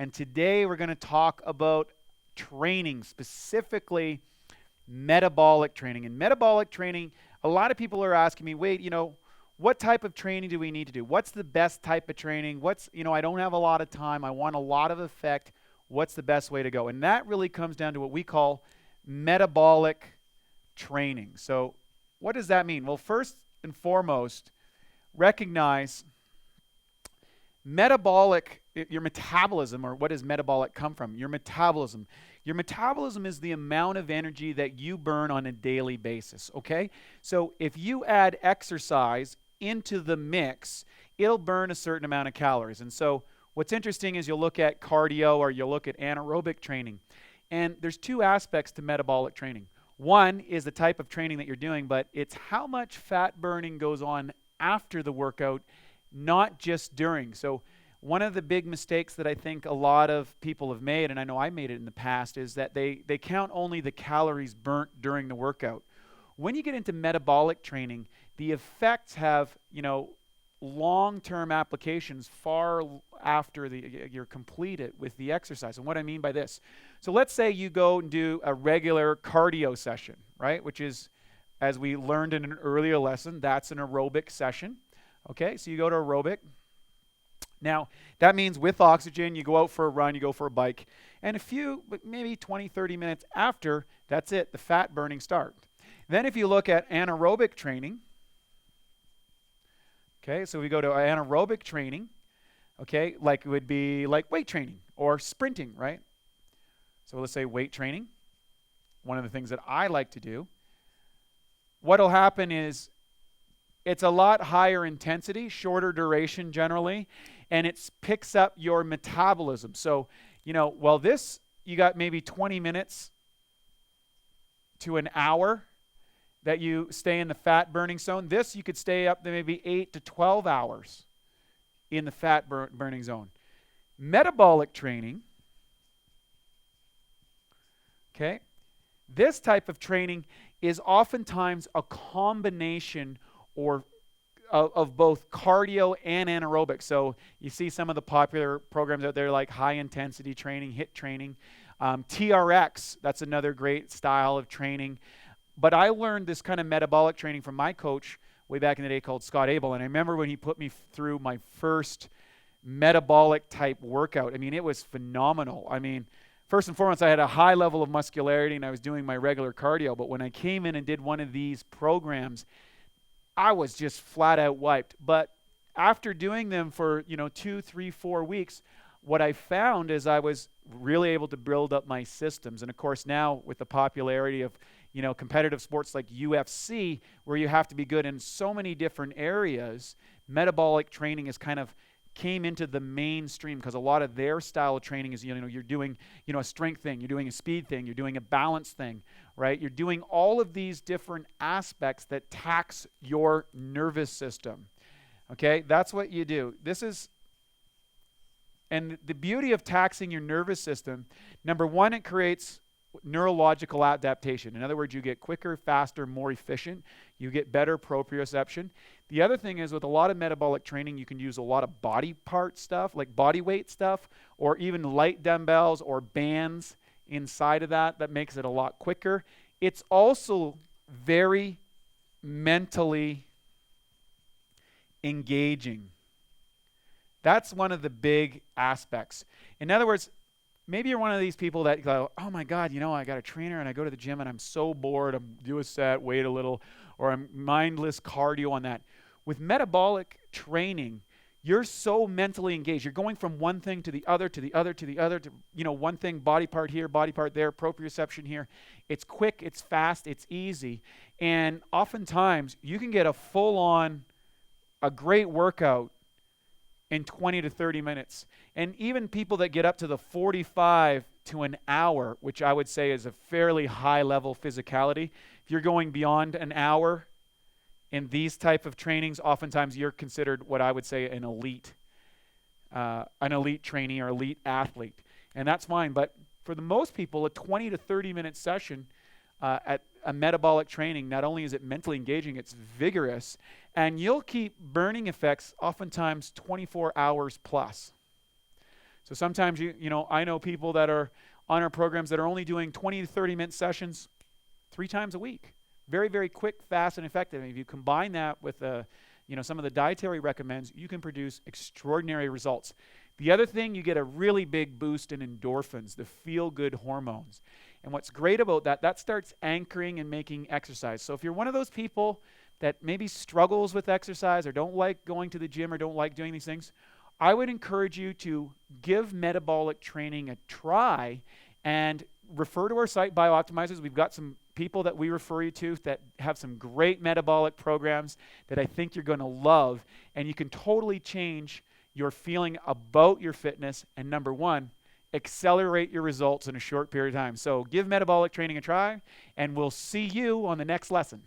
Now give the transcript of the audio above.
And today we're going to talk about training, specifically metabolic training. And metabolic training, a lot of people are asking me, wait, what type of training do we need to do? What's the best type of training? I don't have a lot of time. I want a lot of effect. What's the best way to go? And that really comes down to what we call metabolic training. So what does that mean? Well, first and foremost, recognize your metabolism, or what does metabolic come from? Your metabolism. Your metabolism is the amount of energy that you burn on a daily basis, okay? So if you add exercise into the mix, it'll burn a certain amount of calories. And so what's interesting is you'll look at cardio or you'll look at anaerobic training. And there's two aspects to metabolic training. One is the type of training that you're doing, but it's how much fat burning goes on after the workout, not just during. So one of the big mistakes that I think a lot of people have made, and I know I made it in the past, is that they count only the calories burnt during the workout. When you get into metabolic training, the effects have, long-term applications far after you're completed with the exercise. And what I mean by this, so let's say you go and do a regular cardio session, right? Which is, as we learned in an earlier lesson, that's an aerobic session. Okay, so you go to aerobic. Now, that means with oxygen, you go out for a run, you go for a bike, and maybe 20, 30 minutes after, that's it, the fat burning starts. Then if you look at anaerobic training, okay, so we go to anaerobic training, okay, like it would be like weight training or sprinting, right? So let's say weight training, one of the things that I like to do. What'll happen is it's a lot higher intensity, shorter duration generally, and it picks up your metabolism. So, this, you got maybe 20 minutes to an hour that you stay in the fat burning zone. This, you could stay up to maybe 8 to 12 hours in the fat burning zone. Metabolic training, okay, this type of training is oftentimes a combination of both cardio and anaerobic. So you see some of the popular programs out there like high intensity training, HIIT training, TRX, that's another great style of training. But I learned this kind of metabolic training from my coach way back in the day called Scott Abel. And I remember when he put me through my first metabolic type workout. I mean, it was phenomenal. I mean, first and foremost, I had a high level of muscularity and I was doing my regular cardio. But when I came in and did one of these programs, I was just flat out wiped. But after doing them for, 2, 3, 4 weeks, what I found is I was really able to build up my systems. And of course, now with the popularity of, competitive sports like UFC, where you have to be good in so many different areas, metabolic training is kind of came into the mainstream because a lot of their style of training is, you're doing, a strength thing, you're doing a speed thing, you're doing a balance thing, right? You're doing all of these different aspects that tax your nervous system, okay? That's what you do. And the beauty of taxing your nervous system, number one, it creates neurological adaptation. In other words, you get quicker, faster, more efficient. You get better proprioception. The other thing is with a lot of metabolic training, you can use a lot of body part stuff, like body weight stuff, or even light dumbbells or bands inside of that makes it a lot quicker. It's also very mentally engaging. That's one of the big aspects. In other words, maybe you're one of these people that go, oh my God, I got a trainer and I go to the gym and I'm so bored, I'm do a set, wait a little, or I'm mindless cardio on that. With metabolic training, you're so mentally engaged. You're going from one thing to the other, to the other, to the other, to, one thing, body part here, body part there, proprioception here. It's quick, it's fast, it's easy. And oftentimes, you can get a great workout in 20 to 30 minutes. And even people that get up to the 45 to an hour, which I would say is a fairly high level physicality, if you're going beyond an hour in these type of trainings, oftentimes you're considered what I would say an elite trainee or elite athlete. And that's fine. But for the most people, a 20 to 30 minute session at a metabolic training, not only is it mentally engaging, it's vigorous, and you'll keep burning effects oftentimes 24 hours plus. So sometimes I know people that are on our programs that are only doing 20 to 30-minute sessions 3 times a week. Very, very quick, fast, and effective. And if you combine that with some of the dietary recommends, you can produce extraordinary results. The other thing, you get a really big boost in endorphins, the feel-good hormones. And what's great about that starts anchoring and making exercise. So if you're one of those people that maybe struggles with exercise or don't like going to the gym or don't like doing these things, I would encourage you to give metabolic training a try and refer to our site, BioOptimizers. We've got some people that we refer you to that have some great metabolic programs that I think you're going to love, and you can totally change your feeling about your fitness, and number one, accelerate your results in a short period of time. So give metabolic training a try, and we'll see you on the next lesson.